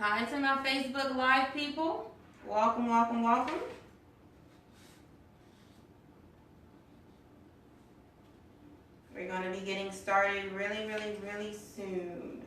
Hi to my Facebook Live people. Welcome, welcome, welcome. We're going to be getting started really soon.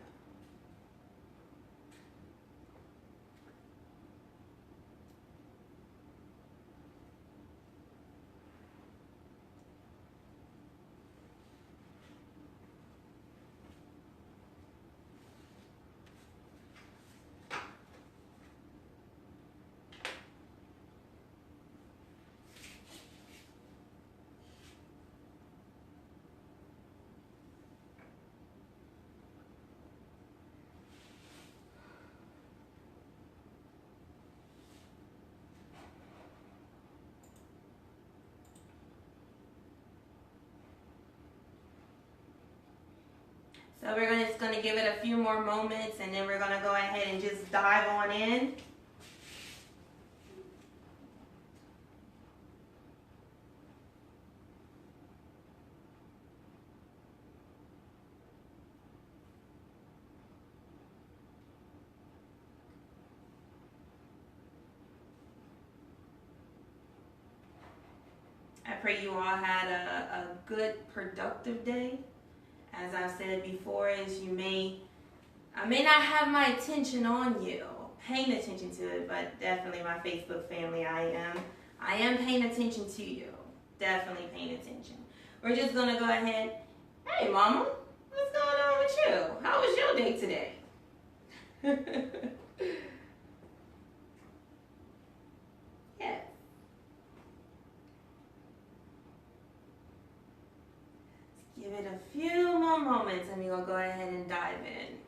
So we're just going to give it a few more moments and then we're going to go ahead and just dive on in. I pray you all had a good, productive day. As I've said before, I may not have my attention on you, paying attention to it, but definitely my Facebook family, I am paying attention to you. Definitely paying attention. We're just gonna go ahead. Hey, Mama, what's going on with you? How was your day today? Yes. Give it a few more moments and we're going to go ahead and dive in.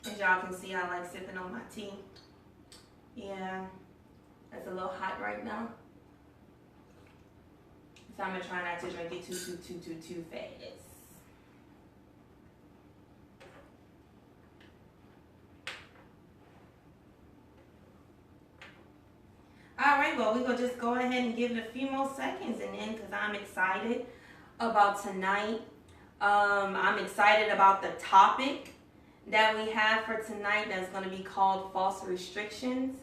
As y'all can see, I like sipping on my tea. Yeah, it's a little hot right now. So I'm going to try not to drink it too fast. Alright, well, we're going to just go ahead and give it a few more seconds and then because I'm excited about tonight. I'm excited about the topic that we have for tonight that's going to be called false restrictions.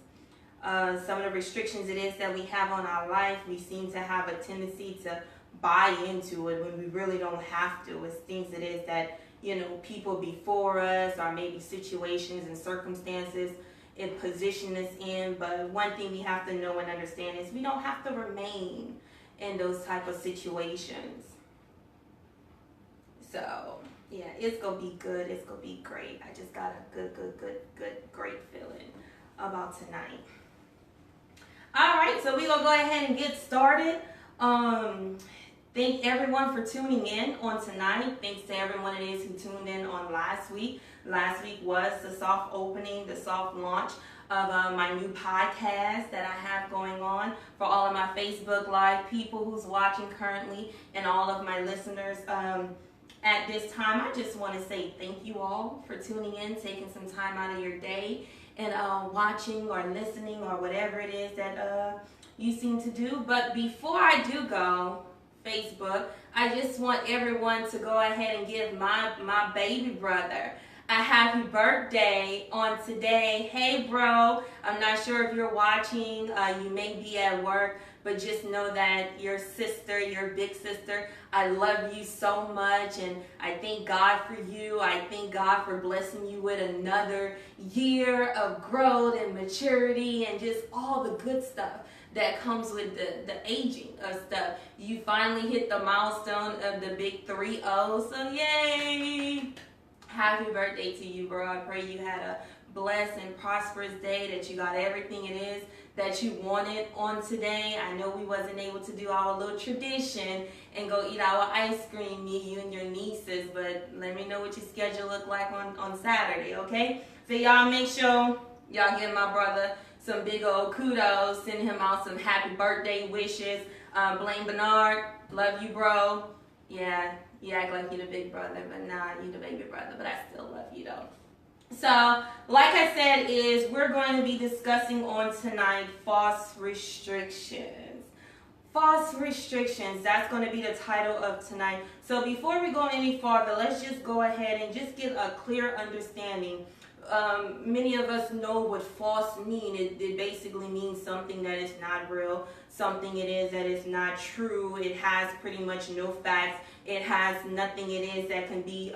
Some of the restrictions it is that we have on our life, we seem to have a tendency to buy into it when we really don't have to. It's things it is that, people before us or maybe situations and circumstances it position us in, but one thing we have to know and understand is we don't have to remain in those type of situations. So yeah, it's gonna be good. It's gonna be great. I just got a good, great feeling about tonight. All right, so we're gonna go ahead and get started. Thank everyone for tuning in on tonight. Thanks to everyone it is who tuned in on last week. Last week was the soft opening, the soft launch of my new podcast that I have going on for all of my Facebook Live people who's watching currently and all of my listeners. At this time, I just want to say thank you all for tuning in, taking some time out of your day and watching or listening or whatever it is that you seem to do. But before I do go, Facebook, I just want everyone to go ahead and give my baby brother a happy birthday on today. Hey bro, I'm not sure if you're watching, you may be at work, but just know that your sister, your big sister, I love you so much and I thank God for you. I thank God for blessing you with another year of growth and maturity and just all the good stuff that comes with the aging of stuff. You finally hit the milestone of the big 3-0, so yay! Happy birthday to you, bro. I pray you had a blessed and prosperous day, that you got everything it is that you wanted on today. I know we wasn't able to do our little tradition and go eat our ice cream, me, you, and your nieces, but let me know what your schedule look like on Saturday, okay? So y'all make sure y'all give my brother some big old kudos, send him out some happy birthday wishes. Blaine Bernard, love you, bro. Yeah, you act like you're the big brother, but nah, you the baby brother, but I still love you though. So, like I said, is we're going to be discussing on tonight false restrictions. False restrictions, that's going to be the title of tonight. So before we go any farther, let's just go ahead and just get a clear understanding. Many of us know what false mean. It basically means something that is not real, something it is that is not true. It has pretty much no facts. It has nothing it is that can be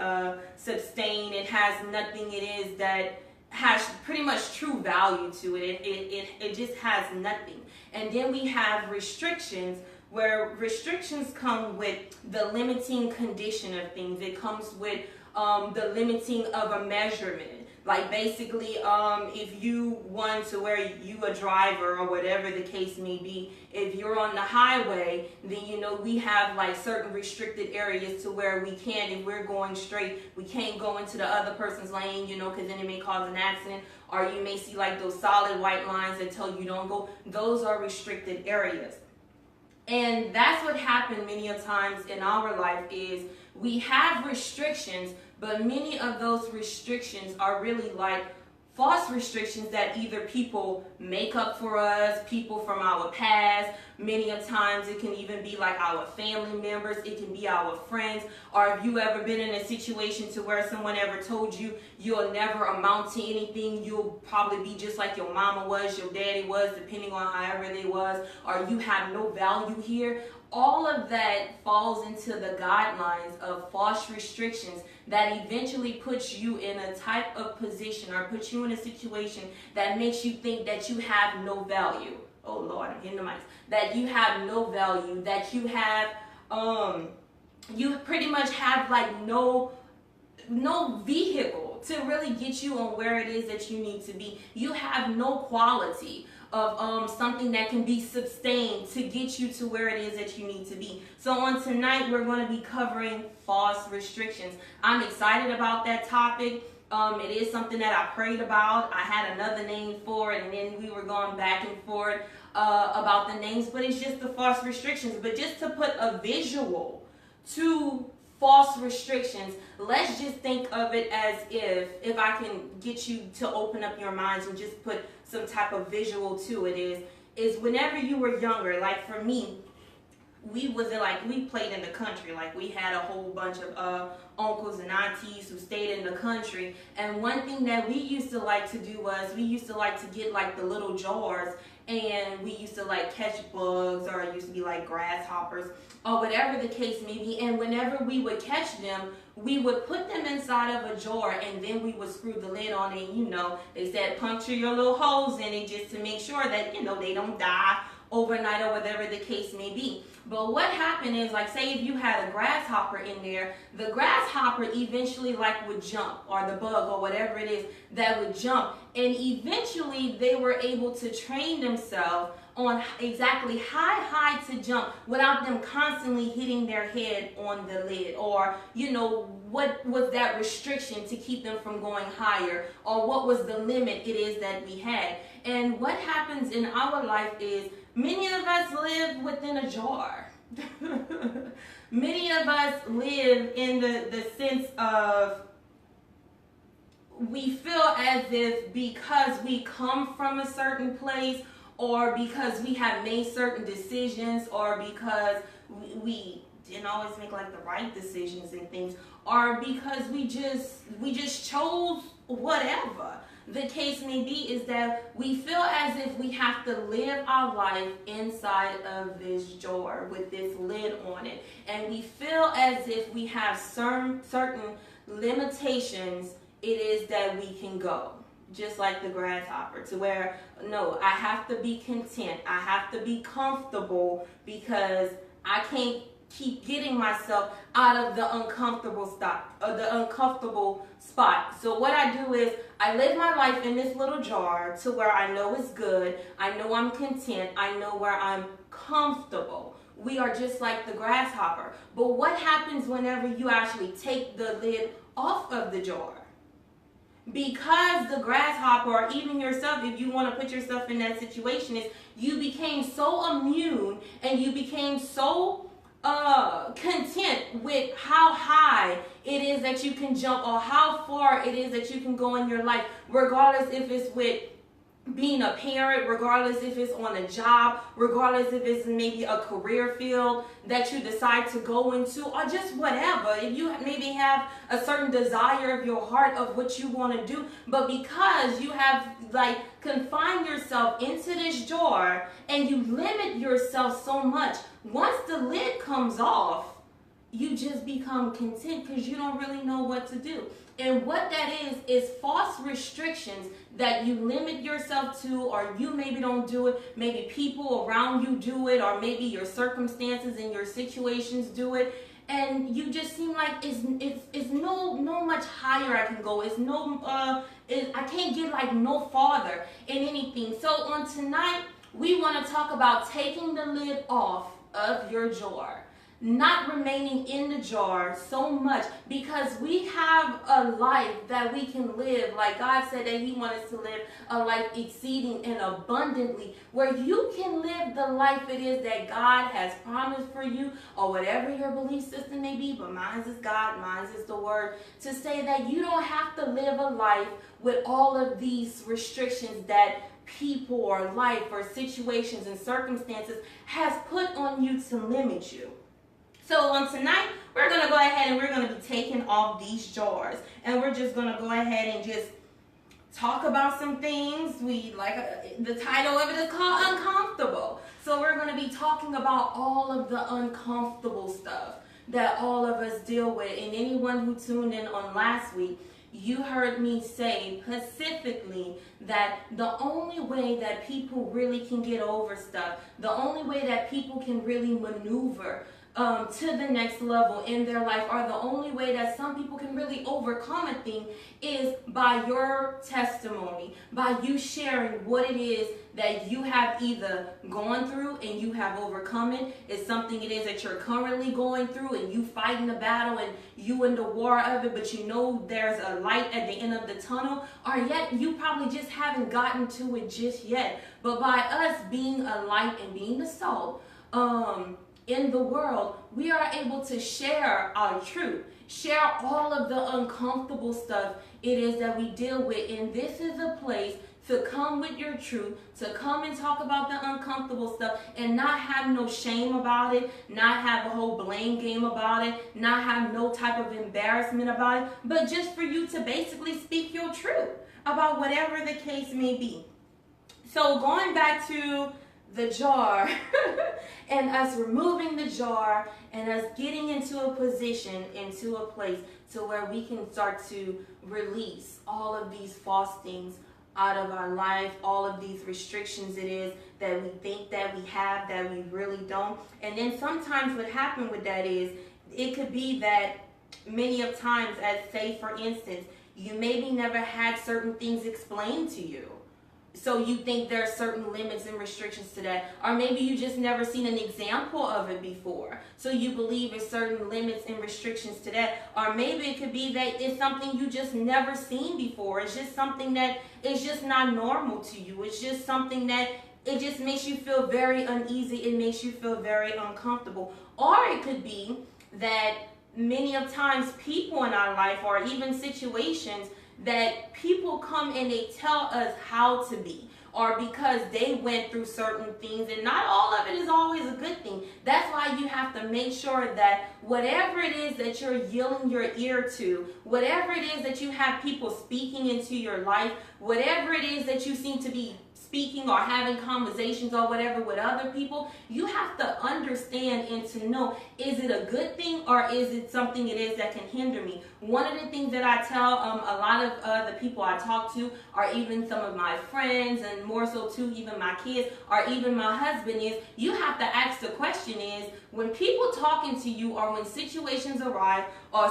sustained. It has nothing it is that has pretty much true value to it. It just has nothing. And then we have restrictions, where restrictions come with the limiting condition of things. It comes with the limiting of a measurement. Like basically, if you want to where you a driver or whatever the case may be, if you're on the highway, then you know we have like certain restricted areas to where we can't, if we're going straight, we can't go into the other person's lane, you know, because then it may cause an accident. Or you may see like those solid white lines that tell you don't go. Those are restricted areas. And that's what happened many a times in our life is we have restrictions, but many of those restrictions are really like false restrictions that either people make up for us, people from our past. Many a times it can even be like our family members, it can be our friends. Or if you ever been in a situation to where someone ever told you you'll never amount to anything, you'll probably be just like your mama was, your daddy was, depending on however they was, or you have no value here. All of that falls into the guidelines of false restrictions that eventually puts you in a type of position or puts you in a situation that makes you think that you have no value. Oh Lord, I'm hitting the mics. That you have no value, that you have, you pretty much have like no vehicle to really get you on where it is that you need to be. You have no quality of something that can be sustained to get you to where it is that you need to be. So on tonight, we're going to be covering false restrictions. I'm excited about that topic. It is something that I prayed about. I had another name for it, and then we were going back and forth about the names, but it's just the false restrictions. But just to put a visual to false restrictions, let's just think of it as if I can get you to open up your minds and just put some type of visual to it, is whenever you were younger, like for me, we played in the country. Like we had a whole bunch of uncles and aunties who stayed in the country, and one thing that we used to like to do was we used to like to get like the little jars, and we used to like catch bugs, or it used to be like grasshoppers or whatever the case may be. And whenever we would catch them, we would put them inside of a jar, and then we would screw the lid on it. You know, they said puncture your little holes in it just to make sure that, you know, they don't die overnight or whatever the case may be. But what happened is, like, say if you had a grasshopper in there, the grasshopper eventually like would jump, or the bug or whatever it is that would jump, and eventually they were able to train themselves on exactly how high to jump without them constantly hitting their head on the lid, or, you know, what was that restriction to keep them from going higher, or what was the limit it is that we had. And what happens in our life is many of us live within a jar. Many of us live in the sense of we feel as if because we come from a certain place, or because we have made certain decisions, or because we didn't always make like the right decisions and things, or because we just chose whatever the case may be, is that we feel as if we have to live our life inside of this jar with this lid on it, and we feel as if we have certain limitations it is that we can go. Just like the grasshopper, to where, no, I have to be content, I have to be comfortable, because I can't keep getting myself out of the uncomfortable spot. So what I do is I live my life in this little jar to where I know it's good, I know I'm content, I know where I'm comfortable. We are just like the grasshopper. But what happens whenever you actually take the lid off of the jar? Because the grasshopper, or even yourself, if you want to put yourself in that situation, is you became so immune and you became so content with how high it is that you can jump, or how far it is that you can go in your life, regardless if it's with being a parent, regardless if it's on a job, regardless if it's maybe a career field that you decide to go into, or just whatever. If you maybe have a certain desire of your heart of what you want to do, but because you have like confined yourself into this jar and you limit yourself so much, once the lid comes off, you just become content because you don't really know what to do. And what that is false restrictions that you limit yourself to, or you maybe don't do it, maybe people around you do it, or maybe your circumstances and your situations do it, and you just seem like it's no much higher I can go. It's no I can't get like no farther in anything. So on tonight, we want to talk about taking the lid off of your jar. Not remaining in the jar so much, because we have a life that we can live like God said that He wants us to live, a life exceeding and abundantly, where you can live the life it is that God has promised for you, or whatever your belief system may be, but mine is God, mine is the Word, to say that you don't have to live a life with all of these restrictions that people or life or situations and circumstances has put on you to limit you. So on tonight, we're going to go ahead and we're going to be taking off these jars. And we're just going to go ahead and just talk about some things. The title of it is called Uncomfortable. So we're going to be talking about all of the uncomfortable stuff that all of us deal with. And anyone who tuned in on last week, you heard me say specifically that the only way that people really can get over stuff, the only way that people can really maneuver to the next level in their life, or the only way that some people can really overcome a thing, is by your testimony, by you sharing what it is that you have either gone through and you have overcome it. It's something it is that you're currently going through and you fighting the battle and you in the war of it, but you know there's a light at the end of the tunnel, or yet you probably just haven't gotten to it just yet. But by us being a light and being the salt, in the world, we are able to share our truth, share all of the uncomfortable stuff it is that we deal with. And this is a place to come with your truth, to come and talk about the uncomfortable stuff and not have no shame about it, not have a whole blame game about it, not have no type of embarrassment about it, but just for you to basically speak your truth about whatever the case may be. So going back to the jar and us removing the jar and us getting into a position, into a place to where we can start to release all of these false things out of our life, all of these restrictions it is that we think that we have that we really don't. And then sometimes what happens with that is it could be that many of times, as say for instance, you maybe never had certain things explained to you. So you think there are certain limits and restrictions to that. Or maybe you just never seen an example of it before. So you believe there's certain limits and restrictions to that. Or maybe it could be that it's something you just never seen before. It's just something that is just not normal to you. It's just something that it just makes you feel very uneasy. It makes you feel very uncomfortable. Or it could be that many of times people in our life, or even situations, that people come and they tell us how to be, or because they went through certain things, and not all of it is always a good thing. That's why you have to make sure that whatever it is that you're yielding your ear to, whatever it is that you have people speaking into your life, whatever it is that you seem to be speaking or having conversations or whatever with other people, you have to understand and to know, is it a good thing or is it something it is that can hinder me? One of the things that I tell a lot of the people I talk to, or even some of my friends, and more so too even my kids or even my husband, is you have to ask the question is, when people talking to you or when situations arrive or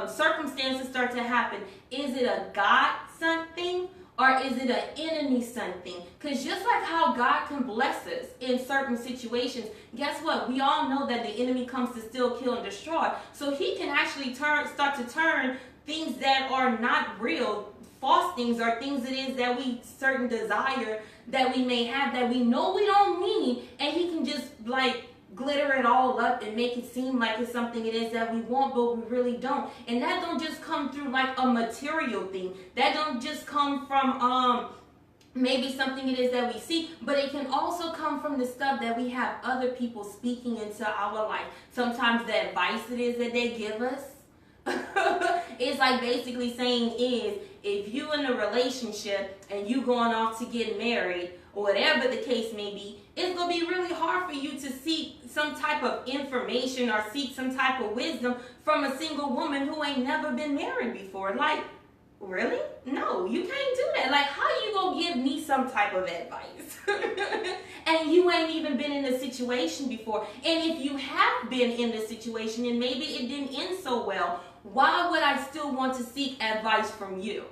circumstances start to happen, is it a God sent thing? Or is it an enemy something? Because just like how God can bless us in certain situations, guess what? We all know that the enemy comes to steal, kill, and destroy. So he can actually start to turn things that are not real, false things, or things it is that we certain desire that we may have that we know we don't need, and he can just like glitter it all up and make it seem like it's something it is that we want, but we really don't. And that don't just come through like a material thing. That don't just come from maybe something it is that we see, but it can also come from the stuff that we have other people speaking into our life. Sometimes the advice it is that they give us, it's like basically saying is, if you in a relationship and you going off to get married, or whatever the case may be, it's going to be really hard for you to seek some type of information or seek some type of wisdom from a single woman who ain't never been married before. Like, really? No, you can't do that. Like, how you gonna give me some type of advice? And you ain't even been in a situation before. And if you have been in the situation and maybe it didn't end so well, why would I still want to seek advice from you?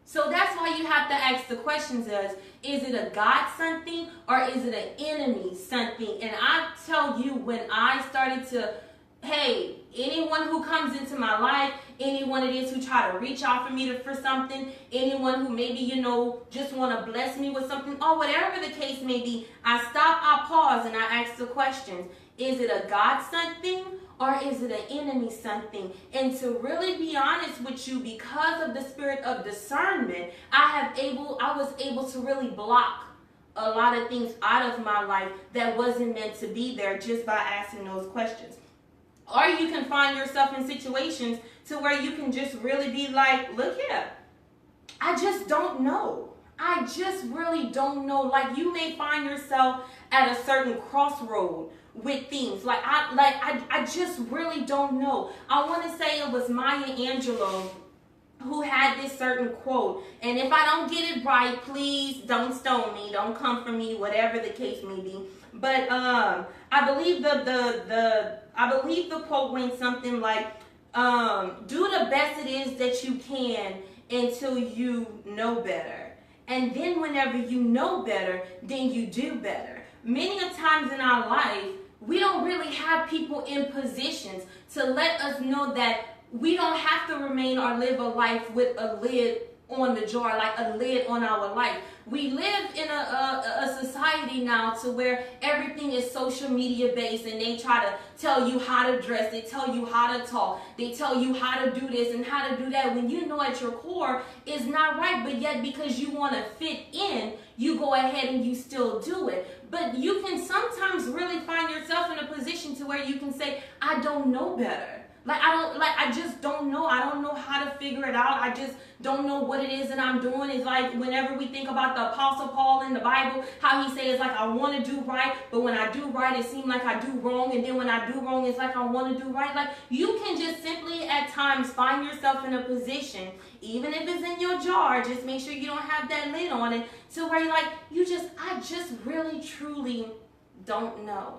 So that's why you have to ask the questions as, is it a God something or is it an enemy something? And I tell you, when I started to, hey, anyone who comes into my life, anyone it is who try to reach out for me for something, anyone who maybe, just want to bless me with something, or whatever the case may be, I stop, I pause, and I ask the questions. Is it a God something or is it an enemy something? And to really be honest with you, because of the spirit of discernment, I was able to really block a lot of things out of my life that wasn't meant to be there just by asking those questions. Or you can find yourself in situations to where you can just really be like, look here, I just don't know. I just really don't know. Like, you may find yourself at a certain crossroad with things. I just really don't know. I want to say it was Maya Angelou who had this certain quote. And if I don't get it right, please don't stone me. Don't come for me, whatever the case may be. But I believe the quote went something like, do the best it is that you can until you know better. And then whenever you know better, then you do better. Many a times in our life, we don't really have people in positions to let us know that we don't have to remain or live a life with a lid on the jar, like a lid on our life. We live in a society now to where everything is social media based, and they try to tell you how to dress, they tell you how to talk, they tell you how to do this and how to do that, when you know at your core is not right, but yet because you want to fit in, you go ahead and you still do it. But you can sometimes really find yourself in a position to where you can say, I don't know better. I just don't know. I don't know how to figure it out. I just don't know what it is that I'm doing. It's like whenever we think about the Apostle Paul in the Bible, how he says, like, I want to do right, but when I do right, it seems like I do wrong. And then when I do wrong, it's like I want to do right. Like, you can just simply at times find yourself in a position, even if it's in your jar, just make sure you don't have that lid on it, to where you're like, I just really, truly don't know.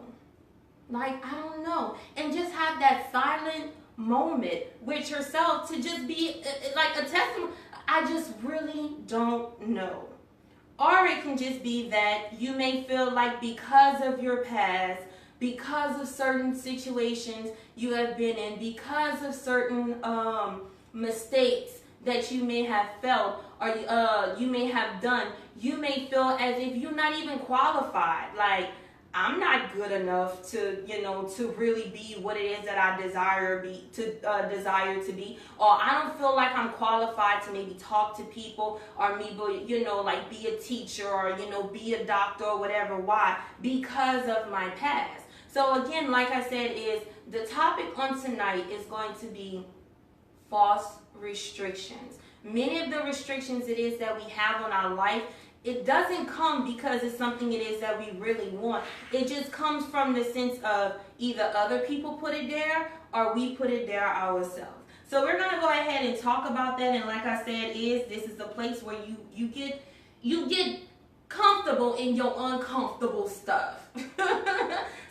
Like, I don't know. And just have that silent moment with yourself to just be like a testimony. I just really don't know. Or it can just be that you may feel like because of your past, because of certain situations you have been in, because of certain mistakes that you may have felt or you may have done, you may feel as if you're not even qualified. Like, I'm not good enough to, to really be what it is that I desire to be, or I don't feel like I'm qualified to maybe talk to people, or maybe, like be a teacher, or, be a doctor or whatever. Why? Because of my past. So again, like I said, is the topic on tonight is going to be false restrictions. Many of the restrictions it is that we have on our life, it doesn't come because it's something it is that we really want. It just comes from the sense of either other people put it there or we put it there ourselves. So we're going to go ahead and talk about that. And like I said, this is a place where you get comfortable in your uncomfortable stuff.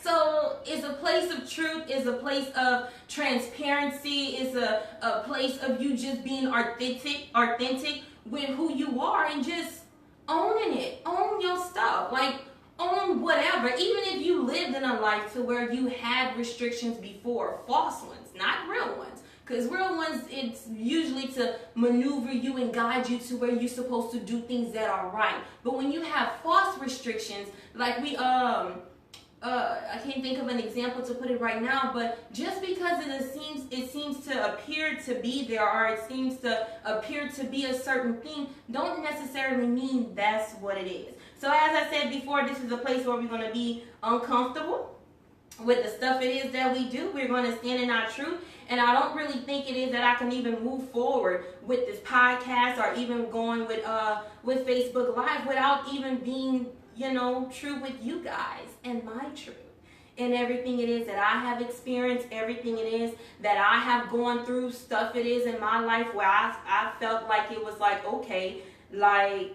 So it's a place of truth, it's a place of transparency, it's a place of you just being authentic with who you are, and just owning it. Own your stuff. Like, own whatever. Even if you lived in a life to where you had restrictions before, false ones, not real ones. Because real ones, it's usually to maneuver you and guide you to where you're supposed to do things that are right. But when you have false restrictions, like I can't think of an example to put it right now, but just because it seems to appear to be there, or it seems to appear to be a certain thing, don't necessarily mean that's what it is. So as I said before, this is a place where we're going to be uncomfortable with the stuff it is that we do. We're going to stand in our truth. And I don't really think it is that I can even move forward with this podcast, or even going with Facebook Live, without even being, true with you guys and my truth. And everything it is that I have experienced, everything it is that I have gone through, stuff it is in my life where I felt like it was like, okay, like,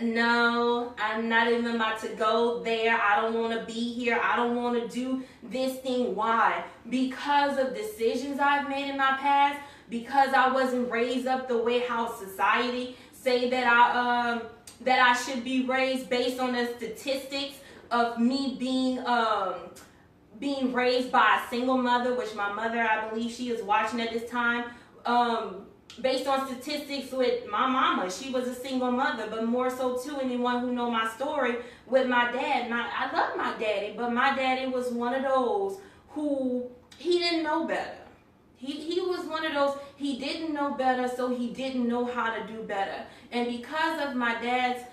no, I'm not even about to go there. I don't want to be here. I don't want to do this thing. Why? Because of decisions I've made in my past, because I wasn't raised up the way how society say that I should be raised, based on the statistics of me being raised by a single mother, which my mother, I believe she is watching at this time. Based on statistics with my mama, she was a single mother, but more so too, anyone who know my story with my dad. I love my daddy, but my daddy was one of those who, he didn't know better. He was one of those, he didn't know better, so he didn't know how to do better. And because of my dad's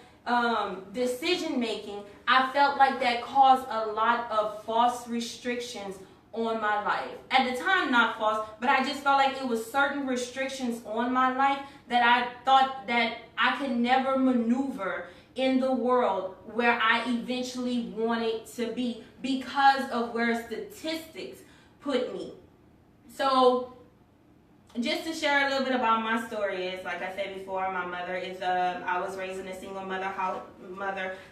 decision making, I felt like that caused a lot of false restrictions on my life. At the time, not false, but I just felt like it was certain restrictions on my life that I thought that I could never maneuver in the world where I eventually wanted to be, because of where statistics put me. So just to share a little bit about my story is, like I said before, my mother is I was raised in a single mother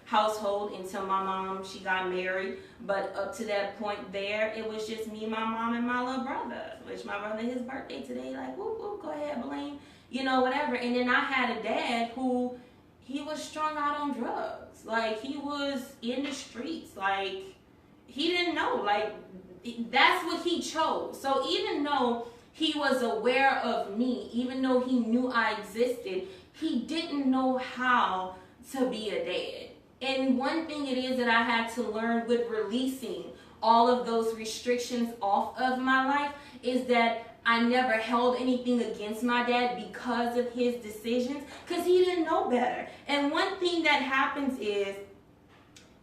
household until my mom, she got married. But up to that point there, it was just me, my mom, and my little brother, which my brother, his birthday today, like, whoop, whoop, go ahead, Blaine, whatever. And then I had a dad who, he was strung out on drugs. Like, he was in the streets. Like, he didn't know. Like, that's what he chose. So even though he was aware of me, even though he knew I existed, he didn't know how to be a dad. And one thing it is that I had to learn with releasing all of those restrictions off of my life is that I never held anything against my dad because of his decisions, because he didn't know better. And one thing that happens is,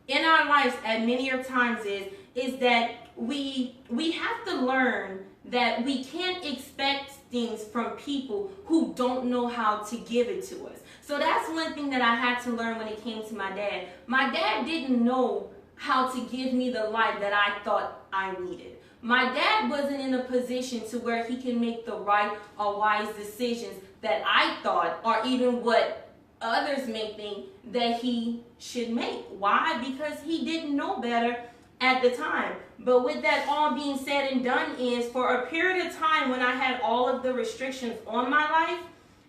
in our lives at many times is that we have to learn that we can't expect things from people who don't know how to give it to us. So that's one thing that I had to learn when it came to my dad. My dad didn't know how to give me the life that I thought I needed. My dad wasn't in a position to where he can make the right or wise decisions that I thought, or even what others may think that he should make. Why? Because he didn't know better at the time. But with that all being said and done, is for a period of time when I had all of the restrictions on my life,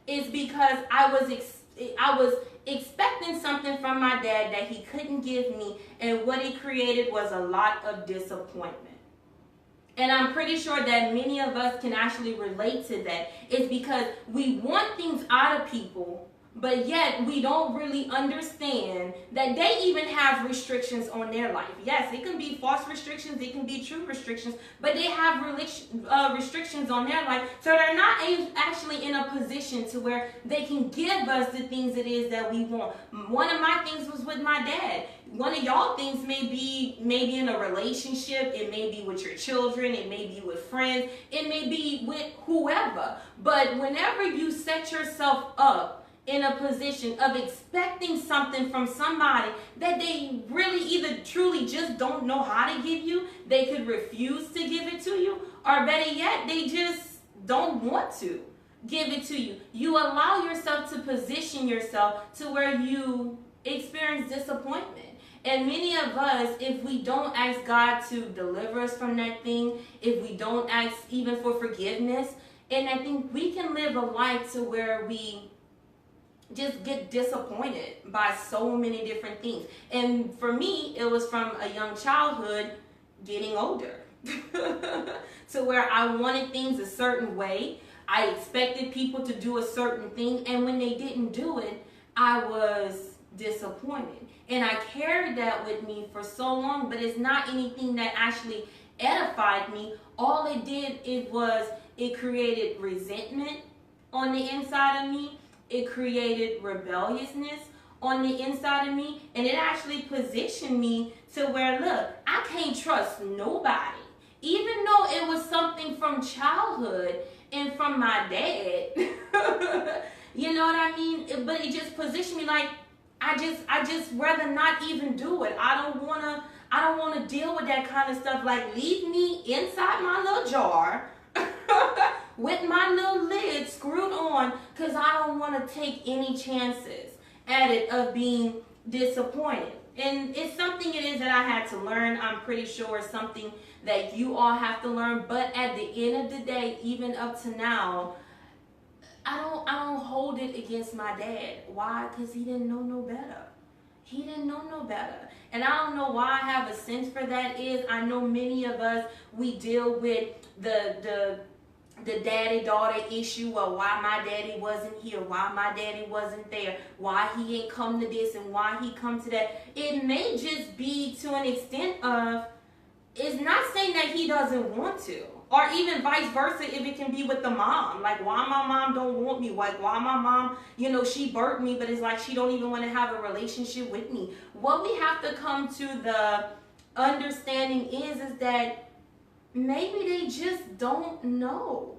is because I was expecting something from my dad that he couldn't give me, and what it created was a lot of disappointment. And I'm pretty sure that many of us can actually relate to that. It's because we want things out of people, but yet we don't really understand that they even have restrictions on their life. Yes, it can be false restrictions, it can be true restrictions, but they have restrictions on their life, so they're not actually in a position to where they can give us the things it is that we want. One of my things was with my dad. One of y'all things may be in a relationship, it may be with your children, it may be with friends, it may be with whoever. But whenever you set yourself up in a position of expecting something from somebody that they really either truly just don't know how to give you, they could refuse to give it to you, or better yet, they just don't want to give it to you. You allow yourself to position yourself to where you experience disappointment. And many of us, if we don't ask God to deliver us from that thing, if we don't ask even for forgiveness, and I think we can live a life to where we just get disappointed by so many different things. And for me, it was from a young childhood getting older to where I wanted things a certain way. I expected people to do a certain thing, and when they didn't do it, I was disappointed. And I carried that with me for so long, but it's not anything that actually edified me. All it did, it created resentment on the inside of me. It created rebelliousness on the inside of me. And it actually positioned me to where, look, I can't trust nobody. Even though it was something from childhood and from my dad. You know what I mean? But it just positioned me like, I just rather not even do it. I don't wanna deal with that kind of stuff. Like, leave me inside my little jar with my little lid screwed on, because I don't want to take any chances at it of being disappointed. And it's something it is that I had to learn. I'm pretty sure it's something that you all have to learn. But at the end of the day, even up to now, I don't hold it against my dad. Why? Because he didn't know no better. He didn't know no better. And I don't know why I have a sense for that is. I know many of us, we deal with the daddy-daughter issue of why my daddy wasn't here, why my daddy wasn't there, why he ain't come to this and why he come to that. It may just be to an extent of, it's not saying that he doesn't want to. Or even vice versa, if it can be with the mom. Like, why my mom don't want me? Like, why my mom, she birthed me, but it's like she don't even want to have a relationship with me. What we have to come to the understanding is that maybe they just don't know.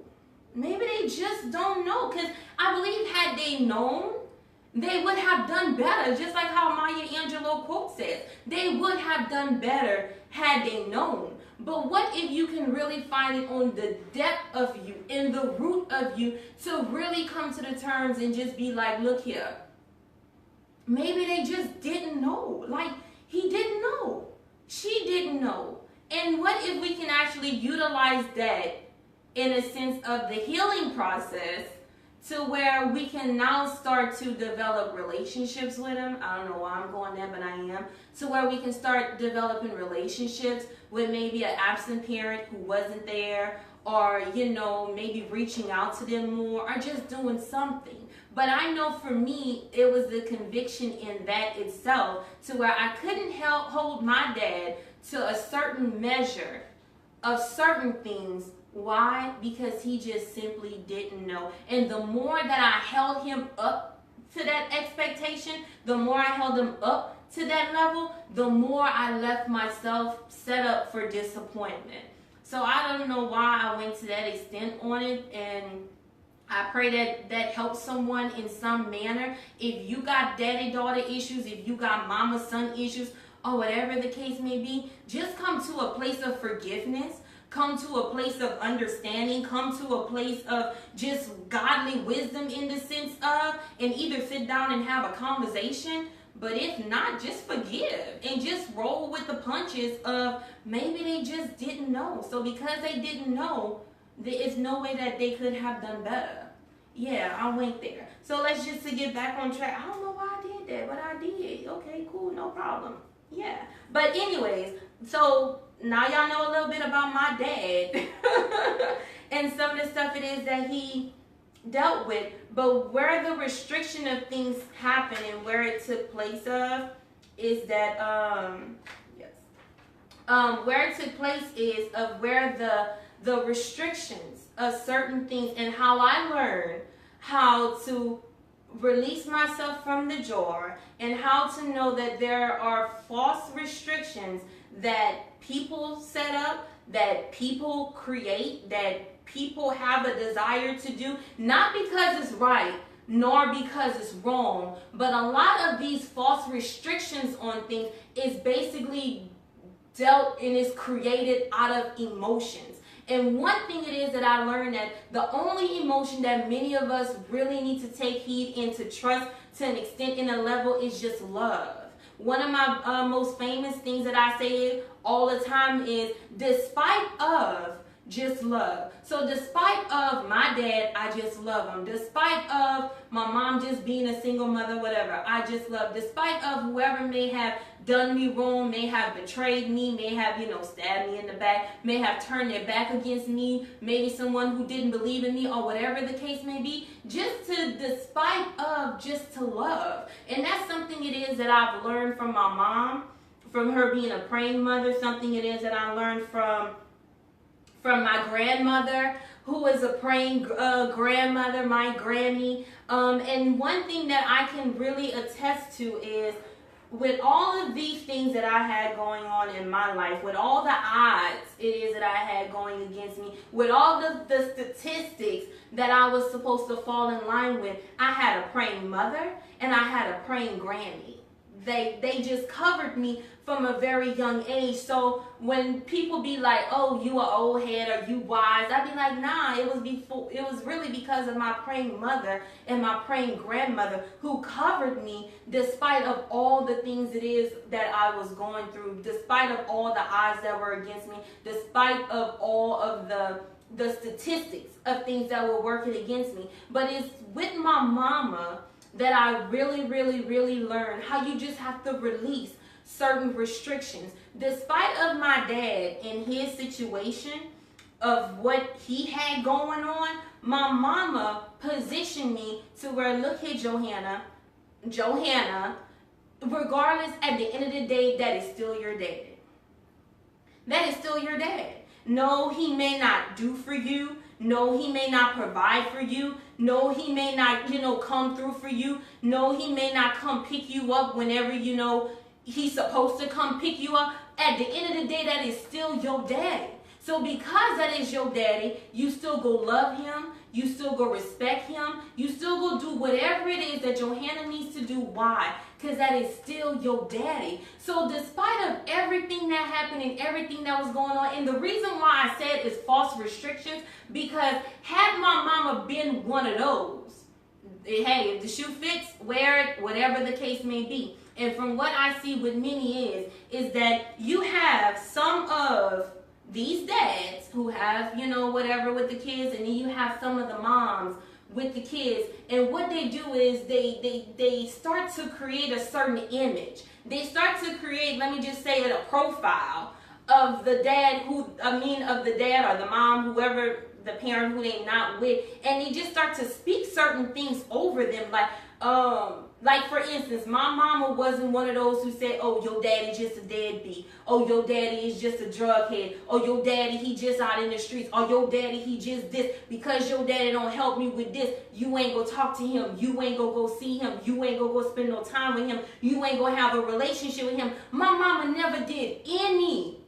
Maybe they just don't know. Because I believe had they known, they would have done better. Just like how Maya Angelou quote says. They would have done better had they known. But what if you can really find it on the depth of you, in the root of you, to really come to the terms and just be like, look here. Maybe they just didn't know. Like, he didn't know. She didn't know. And what if we can actually utilize that in a sense of the healing process to where we can now start to develop relationships with him. I don't know why I'm going there, but I am. To where we can start developing relationships with maybe an absent parent who wasn't there, or, maybe reaching out to them more, or just doing something. But I know for me, it was the conviction in that itself to where I couldn't hold my dad to a certain measure of certain things. Why? Because he just simply didn't know. And the more that I held him up to that expectation, the more I held him up to that level, the more I left myself set up for disappointment. So I don't know why I went to that extent on it, and I pray that helps someone in some manner. If you got daddy-daughter issues, if you got mama-son issues, or whatever the case may be, just come to a place of forgiveness. Come to a place of understanding. Come to a place of just godly wisdom in the sense of, and either sit down and have a conversation. But if not, just forgive and just roll with the punches of maybe they just didn't know. So because they didn't know, there is no way that they could have done better. Yeah, I went there. So let's just to get back on track. I don't know why I did that, but I did. Okay, cool, no problem. Yeah. But anyways, so now y'all know a little bit about my dad and some of the stuff it is that he dealt with. But where the restriction of things happened and where it took place of is that where it took place is of where the restrictions of certain things, and how I learned how to release myself from the jar, and how to know that there are false restrictions that people set up, that people create, that people have a desire to do, not because it's right, nor because it's wrong, but a lot of these false restrictions on things is basically dealt and is created out of emotions. And one thing it is that I learned, that the only emotion that many of us really need to take heed and to trust to an extent and a level is just love. One of my most famous things that I say all the time is, despite of just love. So despite of my dad, I just love him. Despite of my mom just being a single mother, whatever, I just love. Despite of whoever may have done me wrong, may have betrayed me, may have, stabbed me in the back, may have turned their back against me, maybe someone who didn't believe in me, or whatever the case may be, despite of just to love. And that's something it is that I've learned from my mom, from her being a praying mother, something it is that I learned from my grandmother, who is a praying grandmother, my Grammy. And one thing that I can really attest to is, with all of these things that I had going on in my life, with all the odds it is that I had going against me, with all the statistics that I was supposed to fall in line with, I had a praying mother and I had a praying Grammy. They just covered me from a very young age. So when people be like, "Oh, you are old head or you wise," I'd be like, "Nah, it was really because of my praying mother and my praying grandmother who covered me despite of all the things it is that I was going through, despite of all the odds that were against me, despite of all of the statistics of things that were working against me." But it's with my mama that I really, really, really learned how you just have to release certain restrictions. Despite of my dad and his situation of what he had going on, my mama positioned me to where, look here, Johanna, regardless, at the end of the day, that is still your dad. That is still your dad. No, he may not do for you. No, he may not provide for you. No, he may not, come through for you. No, he may not come pick you up whenever, he's supposed to come pick you up. At the end of the day, that is still your daddy. So because that is your daddy, you still go love him. You still go respect him. You still go do whatever it is that Johanna needs to do. Why? Because that is still your daddy. So despite of everything that happened and everything that was going on, and the reason why I said it's false restrictions, because had my mama been one of those, hey, if the shoe fits, wear it, whatever the case may be. And from what I see with many is that you have some of these dads who have, whatever with the kids, and then you have some of the moms with the kids, and what they do is they start to create a certain image. They start to create, let me just say it, a profile of the dad of the dad or the mom, whoever, the parent who they not with, and they just start to speak certain things over them, like for instance, my mama wasn't one of those who said, "Oh, your daddy just a deadbeat. Oh, your daddy is just a drug head. Oh, your daddy, he just out in the streets. Oh, your daddy, he just this. Because your daddy don't help me with this, you ain't gonna talk to him. You ain't gonna go see him. You ain't gonna go spend no time with him. You ain't gonna have a relationship with him." My mama never did any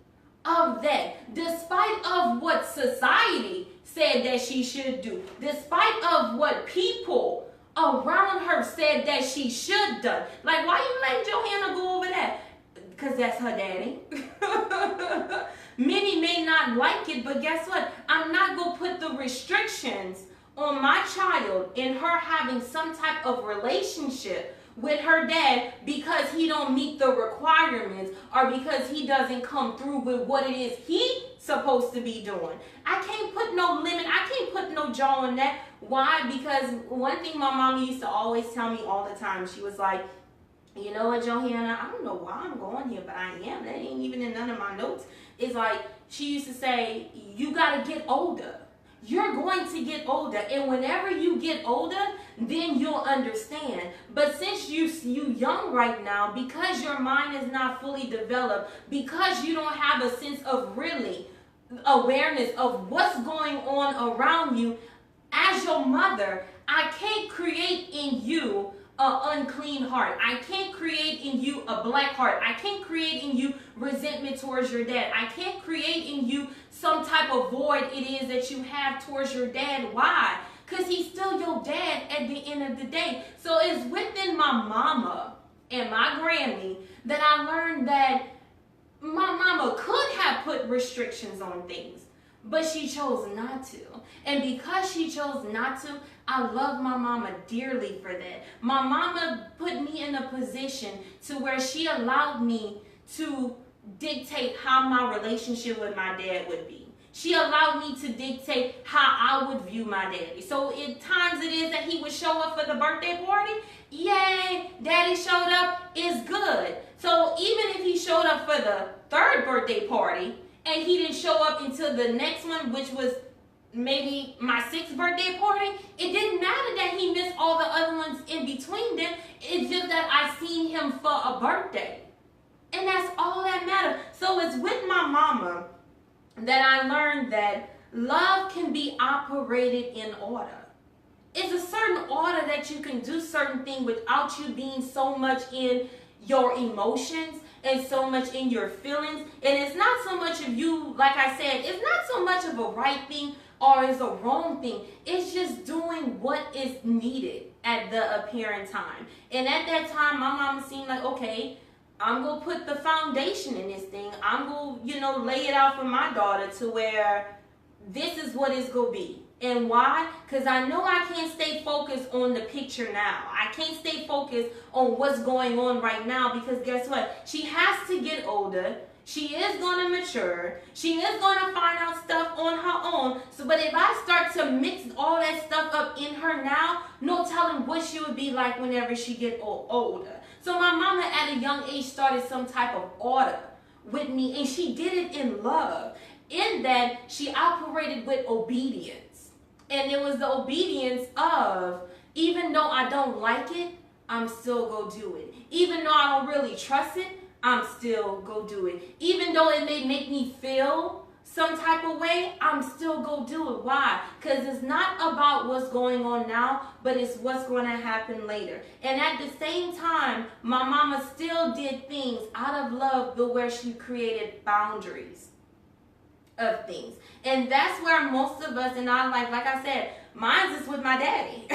of that, despite of what society said that she should do, despite of what people around her said that she should done. Like, why you letting Johanna go over that? Because that's her daddy. Many may not like it, but guess what? I'm not going to put the restrictions on my child in her having some type of relationship with her dad because he don't meet the requirements or because he doesn't come through with what it is he's supposed to be doing. I can't put no limit. I can't put no jaw on that. Why? Because one thing my mom used to always tell me all the time, she was like, "You know what, Johanna, I don't know why I'm going here, but I am. That ain't even in none of my notes." It's like, she used to say, "You got to get older. You're going to get older, and whenever you get older, then you'll understand. But since you young right now, because your mind is not fully developed, because you don't have a sense of really awareness of what's going on around you, as your mother, I can't create in you an unclean heart. I can't create in you a black heart. I can't create in you resentment towards your dad. I can't create in you some type of void it is that you have towards your dad." Why? Because he's still your dad at the end of the day. So it's within my mama and my Grammy that I learned that my mama could have put restrictions on things, but she chose not to. And because she chose not to, I love my mama dearly for that. My mama put me in a position to where she allowed me to dictate how my relationship with my dad would be. She allowed me to dictate how I would view my daddy. So at times it is that he would show up for the birthday party. Yay, daddy showed up is good. So even if he showed up for the third birthday party and he didn't show up until the next one, which was maybe my sixth birthday party, it didn't matter that he missed all the other ones in between them. It's just that I seen him for a birthday. And that's all that matters. So it's with my mama that I learned that love can be operated in order. It's a certain order that you can do certain things without you being so much in your emotions and so much in your feelings. And it's not so much of you, like I said, it's not so much of a right thing or is a wrong thing. It's just doing what is needed at the apparent time. And at that time, my mama seemed like, okay, I'm going to put the foundation in this thing. I'm going to, lay it out for my daughter to where this is what it's going to be. And why? Because I know I can't stay focused on the picture now. I can't stay focused on what's going on right now because guess what? She has to get older. She is going to mature. She is going to find out stuff on her own. But if I start to mix all that stuff up in her now, no telling what she would be like whenever she get older. So my mama at a young age started some type of order with me, and she did it in love, in that she operated with obedience. And it was the obedience of, even though I don't like it, I'm still go do it. Even though I don't really trust it, I'm still go do it. Even though it may make me feel some type of way, I'm still go do it. Why? Because it's not about what's going on now, but it's what's going to happen later. And at the same time, my mama still did things out of love, but where she created boundaries of things. And that's where most of us in our life, like I said, mine is with my daddy.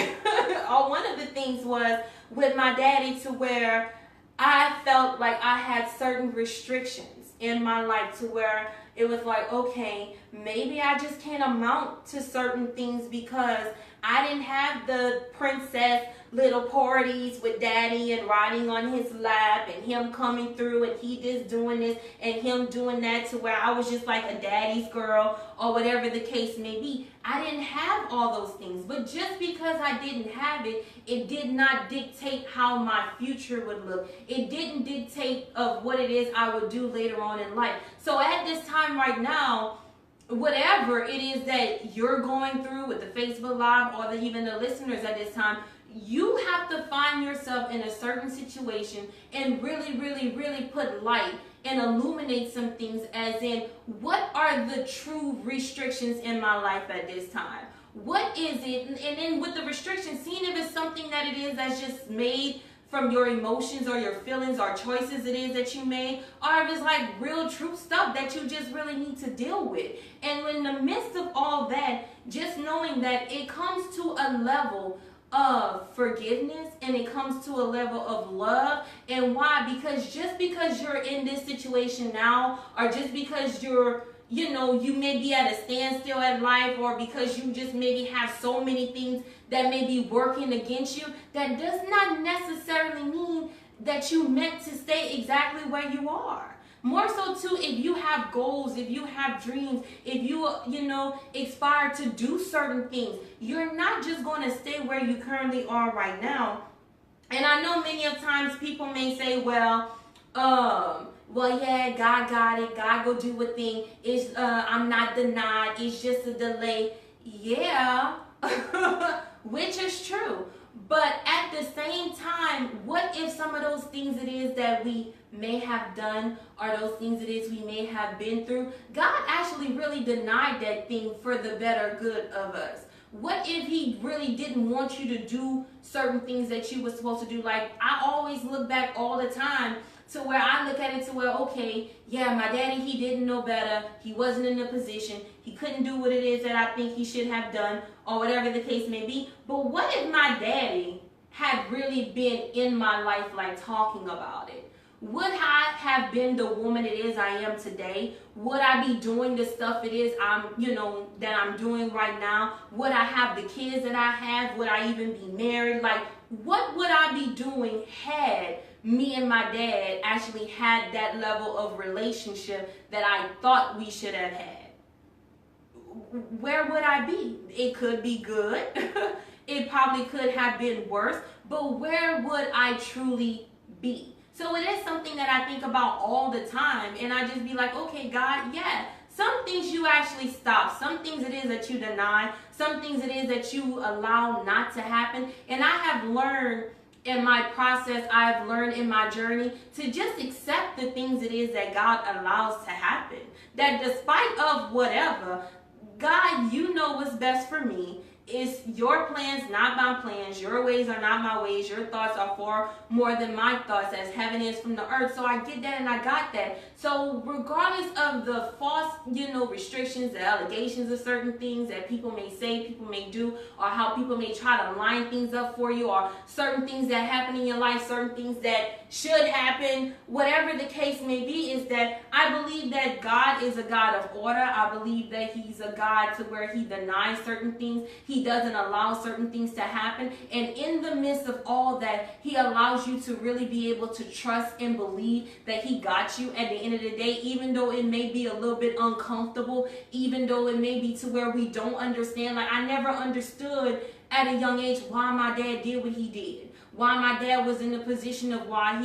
Or one of the things was with my daddy to where I felt like I had certain restrictions in my life to where it was like, okay, maybe I just can't amount to certain things because I didn't have the princess little parties with daddy and riding on his lap and him coming through and he just doing this and him doing that to where I was just like a daddy's girl or whatever the case may be. I didn't have all those things, but just because I didn't have it, it did not dictate how my future would look. It didn't dictate of what it is I would do later on in life. So at this time right now, whatever it is that you're going through with the Facebook Live or even the listeners at this time, you have to find yourself in a certain situation and really, really, really put light and illuminate some things as in, what are the true restrictions in my life at this time? What is it? And then with the restrictions, seeing if it's something that it is that's just made from your emotions or your feelings or choices it is that you made, or if it's like real true stuff that you just really need to deal with. And in the midst of all that, just knowing that it comes to a level of forgiveness and it comes to a level of love. And why? Because just because you're in this situation now, or just because you're, you may be at a standstill at life, or because you just maybe have so many things that may be working against you, that does not necessarily mean that you meant to stay exactly where you are. More so too, if you have goals, if you have dreams, if you, aspire to do certain things, you're not just going to stay where you currently are right now. And I know many of times people may say, well, yeah, God got it. God go do a thing. It's, I'm not denied. It's just a delay. Yeah, which is true. But at the same time, what if some of those things it is that we may have done, or those things it is we may have been through, God actually really denied that thing for the better good of us? What if he really didn't want you to do certain things that you were supposed to do? Like, I always look back all the time to where I look at it to where, okay, yeah, my daddy, he didn't know better. He wasn't in a position. He couldn't do what it is that I think he should have done, or whatever the case may be. But what if my daddy had really been in my life, like talking about it? Would I have been the woman it is I am today? Would I be doing the stuff it is that I'm doing right now? Would I have the kids that I have? Would I even be married? Like, what would I be doing had me and my dad actually had that level of relationship that I thought we should have had? where would I be? It could be good. It probably could have been worse, but where would I truly be? So it is something that I think about all the time, and I just be like, okay, God, yeah, some things you actually stop, some things it is that you deny, some things it is that you allow not to happen. And I have learned in my process, I have learned in my journey to just accept the things it is that God allows to happen. That despite of whatever, God, you know what's best for me. It's your plans, not my plans. Your ways are not my ways. Your thoughts are far more than my thoughts, as heaven is from the earth. So I get that and I got that. So regardless of the false, restrictions, the allegations of certain things that people may say, people may do, or how people may try to line things up for you, or certain things that happen in your life, certain things that should happen, whatever the case may be, is that I believe that God is a God of order. I believe that He's a God to where He denies certain things. He doesn't allow certain things to happen. And in the midst of all that, He allows you to really be able to trust and believe that He got you at the end of the day, even though it may be a little bit uncomfortable, even though it may be to where we don't understand. Like, I never understood at a young age why my dad did what he did, why my dad was in the position of why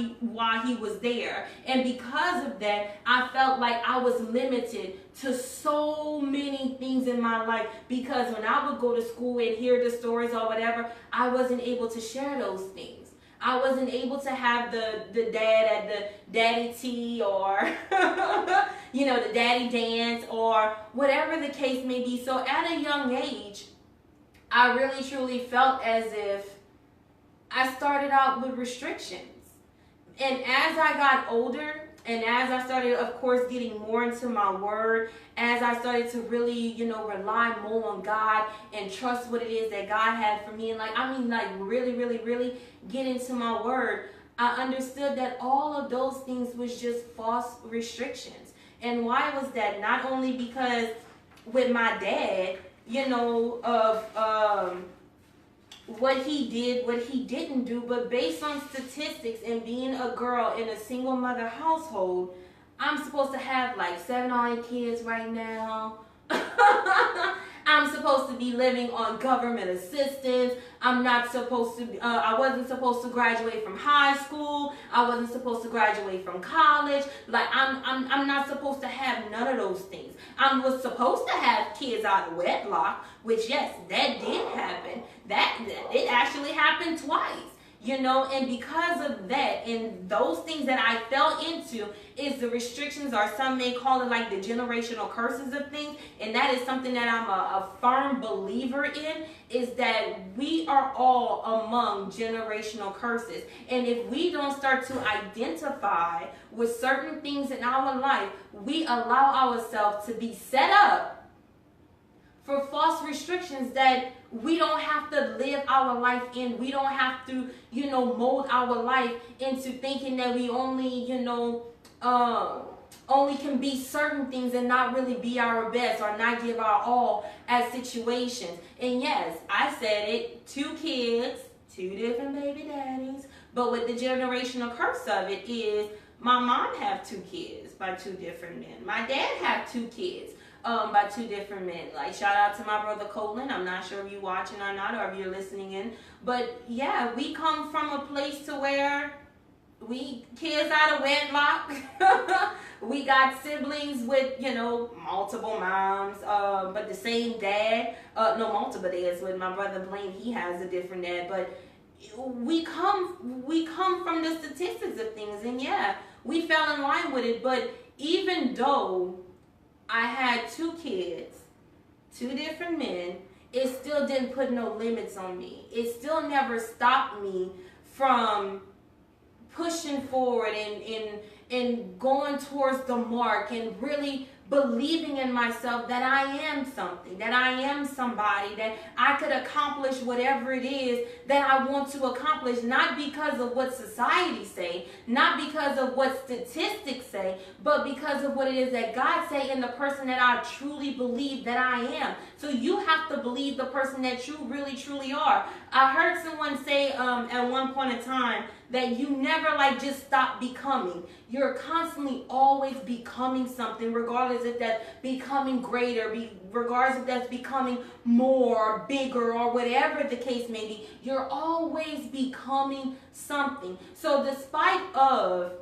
he was there. And because of that, I felt like I was limited to so many things in my life, because when I would go to school and hear the stories or whatever, I wasn't able to share those things. I wasn't able to have the dad at the daddy tea, or the daddy dance, or whatever the case may be. So at a young age, I really truly felt as if I started out with restrictions. And as I got older, and as I started, of course, getting more into my word, as I started to really, rely more on God and trust what it is that God had for me, and really, really, really get into my word, I understood that all of those things was just false restrictions. And why was that? Not only because with my dad, of what he did, what he didn't do, but based on statistics and being a girl in a single mother household, I'm supposed to have like 7 or 8 kids right now. I'm supposed to be living on government assistance. I wasn't supposed to graduate from high school. I wasn't supposed to graduate from college. Like, I'm not supposed to have none of those things. I was supposed to have kids out of wedlock, which, yes, that did happen. That it actually happened twice. And because of that, and those things that I fell into is the restrictions, or some may call it like the generational curses of things. And that is something that I'm a firm believer in, is that we are all among generational curses. And if we don't start to identify with certain things in our life, we allow ourselves to be set up for false restrictions that we don't have to live our life in. We don't have to, mold our life into thinking that we only, only can be certain things and not really be our best, or not give our all at situations. And yes, I said it, 2 kids, 2 different baby daddies. But with the generational curse of it is, my mom have 2 kids by 2 different men. My dad have 2 kids by 2 different men. Like, shout out to my brother Colin. I'm not sure if you're watching or not, or if you're listening in. But yeah, we come from a place to where we kids out of wedlock. We got siblings with, multiple moms, but the same dad. No, multiple dads. With my brother Blaine, he has a different dad. But we come from the statistics of things, and yeah, we fell in line with it. But even though I had 2 kids, 2 different men, it still didn't put no limits on me. It still never stopped me from pushing forward and going towards the mark, and really believing in myself that I am something, that I am somebody, that I could accomplish whatever it is that I want to accomplish, not because of what society say, not because of what statistics say, but because of what it is that God say, and the person that I truly believe that I am. So you have to believe the person that you really truly are. I heard someone say at one point in time that you never just stop becoming. You're constantly always becoming something, regardless regardless if that's becoming greater, regardless if that's becoming more, bigger, or whatever the case may be, you're always becoming something. So despite of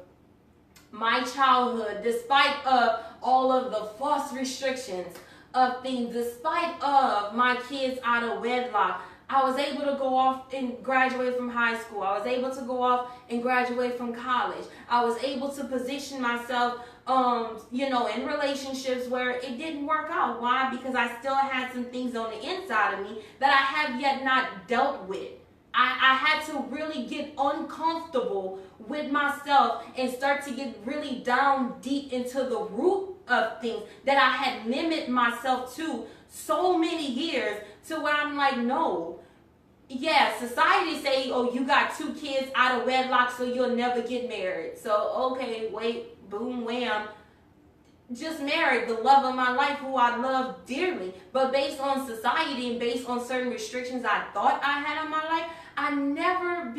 my childhood, despite of all of the false restrictions of things, despite of my kids out of wedlock, I was able to go off and graduate from high school. I was able to go off and graduate from college. I was able to position myself, in relationships where it didn't work out. Why? Because I still had some things on the inside of me that I have yet not dealt with. I had to really get uncomfortable with myself and start to get really down deep into the root of things that I had limited myself to so many years, to where I'm like, no. Yeah, society say, oh, you got 2 kids out of wedlock, so you'll never get married. So, okay, wait, boom, wham. Just married the love of my life, who I love dearly. But based on society and based on certain restrictions I thought I had on my life, I never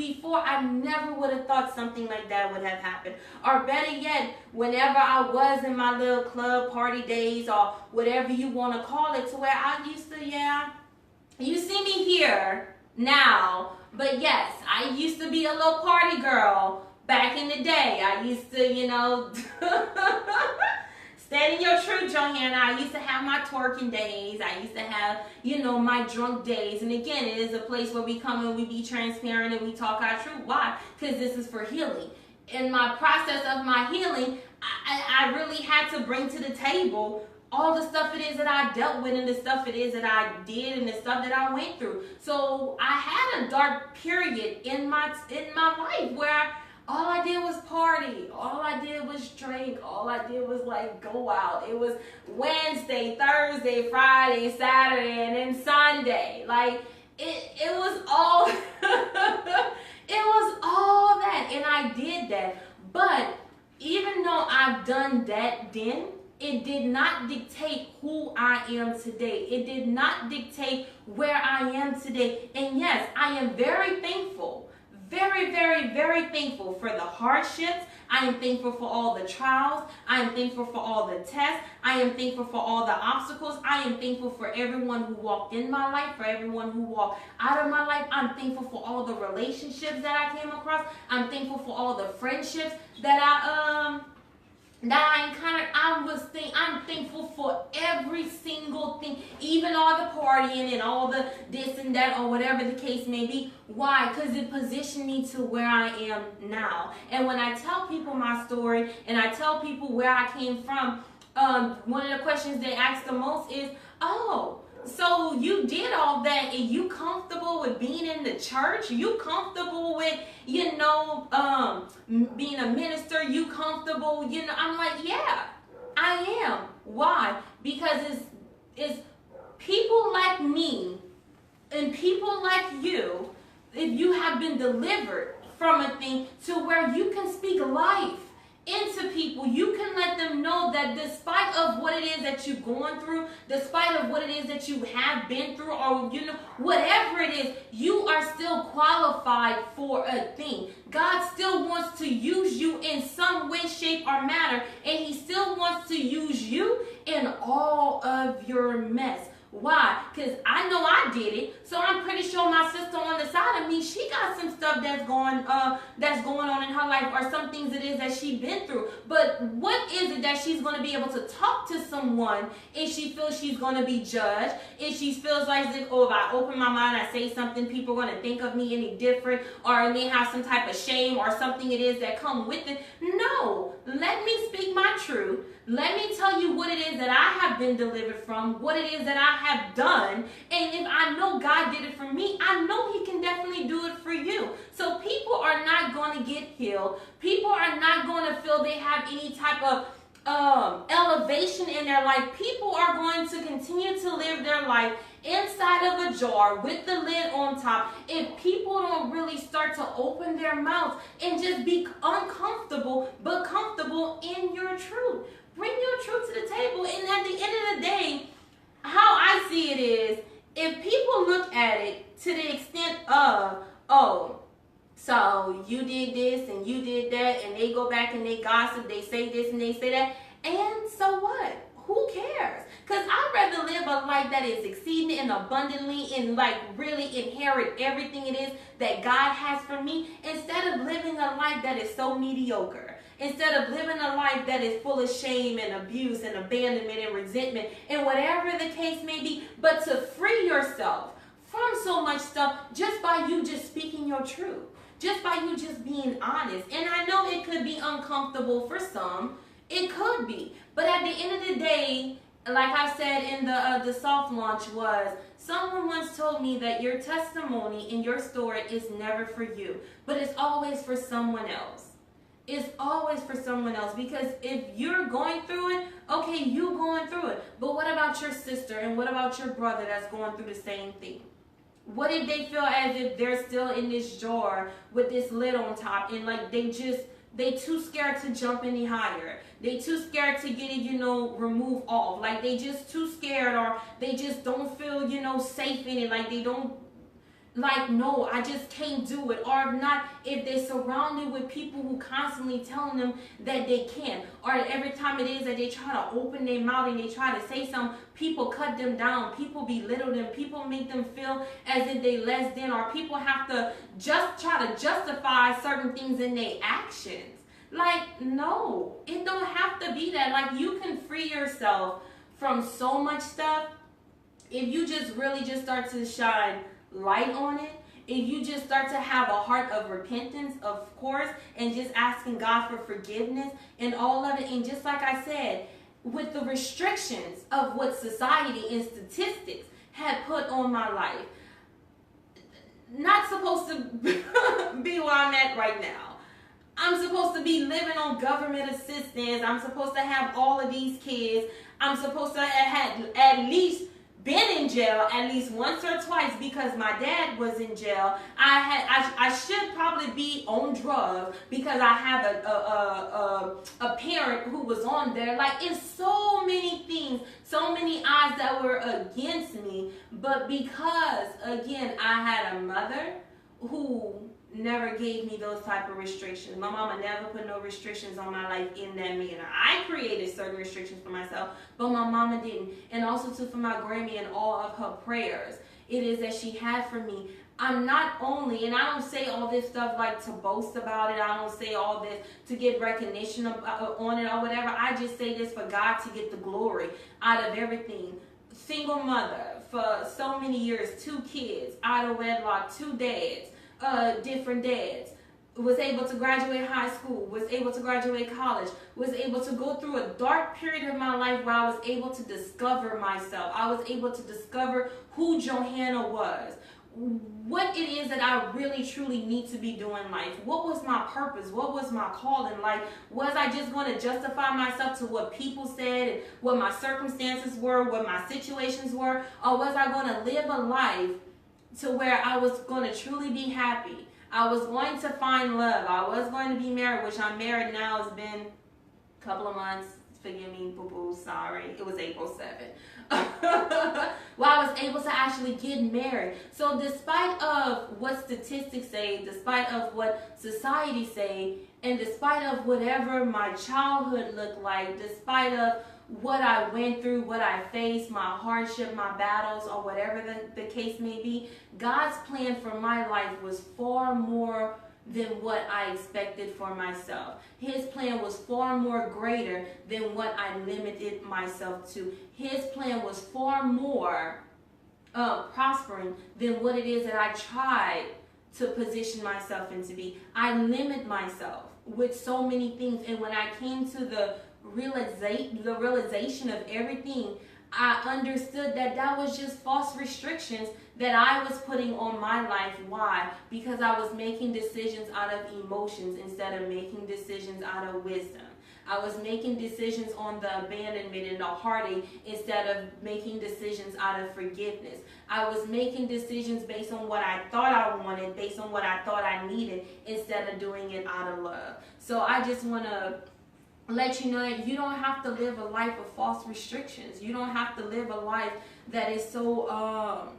would have thought something like that would have happened. Or better yet, whenever I was in my little club party days, or whatever you want to call it, to where I used to, you see me here now, but yes, I used to be a little party girl back in the day. I used to, stand in your truth, Johanna. I used to have my twerking days. I used to have, my drunk days. And again, it is a place where we come and we be transparent and we talk our truth. Why? Because this is for healing. In my process of my healing, I really had to bring to the table all the stuff it is that I dealt with, and the stuff it is that I did, and the stuff that I went through. So I had a dark period in my life where all I did was party. All I did was drink. All I did was go out. It was Wednesday, Thursday, Friday, Saturday, and then Sunday. It was all it was all that, and I did that. But even though I've done that then, it did not dictate who I am today. It did not dictate where I am today. And yes, I am very thankful. Very, very, very thankful for the hardships. I am thankful for all the trials. I am thankful for all the tests. I am thankful for all the obstacles. I am thankful for everyone who walked in my life, for everyone who walked out of my life. I'm thankful for all the relationships that I came across. I'm thankful for all the friendships that I encountered. I'm thankful for every single thing, even all the partying and all the this and that, or whatever the case may be. Why? Because it positioned me to where I am now. And when I tell people my story and I tell people where I came from, one of the questions they ask the most is, oh, so you did all that, and you comfortable with being in the church? You comfortable with, being a minister? You comfortable, I'm like, yeah, I am. Why? Because it's people like me and people like you, if you have been delivered from a thing to where you can speak life into people, you can let them know that despite of what it is that you're going through, despite of what it is that you have been through, or whatever it is, you are still qualified for a thing. God still wants to use you in some way, shape, or manner, and he still wants to use you in all of your mess. Why? Because I know I did it, so I'm pretty sure my sister on the side of me, she got some stuff that's going on in her life, or some things it is that she's been through. But what is it that she's going to be able to talk to someone if she feels she's going to be judged, if she feels like, if I open my mind, I say something, people are going to think of me any different, or they have some type of shame or something it is that come with it? No, let me speak my truth. Let me tell you what it is that I have been delivered from, what it is that I have done. And if I know God did it for me, I know he can definitely do it for you. So people are not going to get healed. People are not going to feel they have any type of elevation in their life. People are going to continue to live their life inside of a jar with the lid on top if people don't really start to open their mouths and just be uncomfortable but comfortable in your truth. Bring your truth to the table. And at the end of the day, how I see it is, if people look at it to the extent of, oh, so you did this and you did that, and they go back and they gossip, they say this and they say that, and so what? who cares? Because I'd rather live a life that is exceeding and abundantly and like really inherit everything it is that God has for me, instead of living a life that is so mediocre. Instead of living a life that is full of shame and abuse and abandonment and resentment and whatever the case may be, but to free yourself from so much stuff just by you just speaking your truth. Just by you just being honest. And I know it could be uncomfortable for some. It could be. But at the end of the day, like I said in the soft launch was, someone once told me that your testimony and your story is never for you. But it's always for someone else. It's always for someone else. Because if you're going through it, okay, you going through it. But what about your sister and what about your brother that's going through the same thing? What if they feel as if they're still in this jar with this lid on top and like they too scared to jump any higher. They too scared to get it, remove off. Like they just too scared, or they just don't feel, safe in it. Like they don't, like, no, I just can't do it. Or if not, if they're surrounded with people who constantly telling them that they can. Or every time it is that they try to open their mouth and they try to say something, people cut them down. People belittle them. People make them feel as if they less than. Or people have to just try to justify certain things in their actions. Like, no, it don't have to be that. Like, you can free yourself from so much stuff if you just really just start to shine light on it. If you just start to have a heart of repentance, of course, and just asking God for forgiveness and all of it. And just like I said, with the restrictions of what society and statistics had put on my life, not supposed to be where I'm at right now. I'm supposed to be living on government assistance. I'm supposed to have all of these kids. I'm supposed to have at least been in jail at least once or twice because my dad was in jail. I should probably be on drugs because I have a parent who was on there. Like, it's so many things, so many odds that were against me. But because, again, I had a mother who never gave me those type of restrictions. My mama never put no restrictions on my life in that manner. I created certain restrictions for myself, but my mama didn't. And also too for my Grammy and all of her prayers it is that she had for me. I'm not only, and I don't say all this stuff like to boast about it. I don't say all this to get recognition on it or whatever. I just say this for God to get the glory out of everything. Single mother for so many years, 2 kids, out of wedlock, 2 dads. Different dads, was able to graduate high school, was able to graduate college, was able to go through a dark period of my life where I was able to discover myself. I was able to discover who Johanna was, what it is that I really truly need to be doing in life. What was my purpose? What was my calling? Like, was I just going to justify myself to what people said and what my circumstances were, what my situations were, or was I going to live a life to where I was going to truly be happy? I was going to find love. I was going to be married, which I'm married now. It's been a couple of months. Forgive me, boo-boo, sorry. It was April 7th. Well, I was able to actually get married. So despite of what statistics say, despite of what society say, and despite of whatever my childhood looked like, despite of what I went through, what I faced, my hardship, my battles, or whatever the case may be, God's plan for my life was far more than what I expected for myself. His plan was far more greater than what I limited myself to. His plan was far more prospering than what it is that I tried to position myself into be. I limit myself with so many things, and when I came to the realization of everything, I understood that that was just false restrictions that I was putting on my life. Why? Because I was making decisions out of emotions instead of making decisions out of wisdom. I was making decisions on the abandonment and the heartache instead of making decisions out of forgiveness. I was making decisions based on what I thought I wanted, based on what I thought I needed, instead of doing it out of love. So I just want to let you know that you don't have to live a life of false restrictions. You don't have to live a life that is so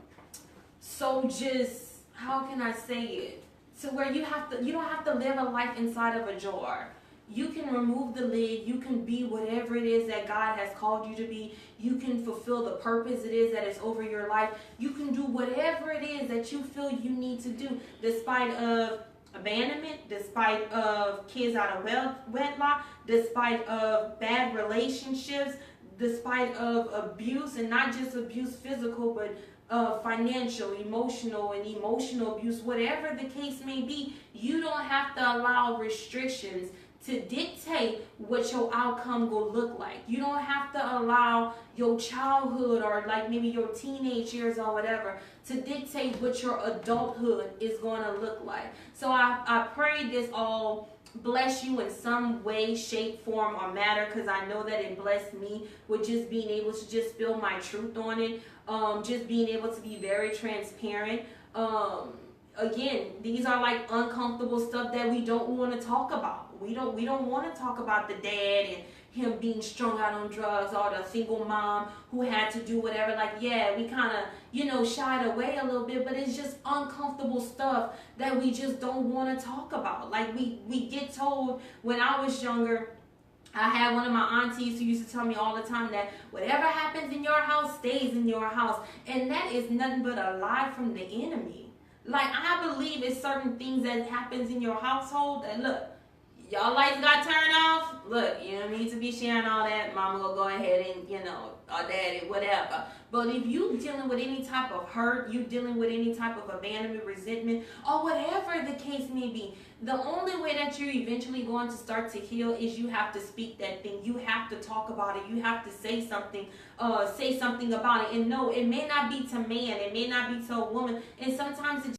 just, how can I say it? To where you don't have to live a life inside of a jar. You can remove the lid. You can be whatever it is that God has called you to be. You can fulfill the purpose it is that is over your life. You can do whatever it is that you feel you need to do, despite of abandonment, despite of kids out of wedlock, despite of bad relationships, despite of abuse, and not just abuse physical, but financial, emotional, and emotional abuse, whatever the case may be. You don't have to allow restrictions to dictate what your outcome will look like. You don't have to allow your childhood or like maybe your teenage years or whatever to dictate what your adulthood is going to look like. So I pray this all bless you in some way, shape, form, or matter, because I know that it blessed me with just being able to just spill my truth on it, just being able to be very transparent. Again, these are like uncomfortable stuff that we don't want to talk about. We don't want to talk about the dad and him being strung out on drugs, or the single mom who had to do whatever. Like, yeah, we kind of, shied away a little bit, but it's just uncomfortable stuff that we just don't want to talk about. Like, we get told, when I was younger, I had one of my aunties who used to tell me all the time that whatever happens in your house stays in your house. And that is nothing but a lie from the enemy. Like, I believe it's certain things that happens in your household that, look, y'all lights got turned off. Look, you don't need to be sharing all that. Mama will go ahead and, or daddy, whatever. But if you dealing with any type of hurt, you dealing with any type of abandonment, resentment, or whatever the case may be, the only way that you're eventually going to start to heal is you have to speak that thing. You have to talk about it. You have to say something about it. And no, it may not be to man. It may not be to a woman. And sometimes it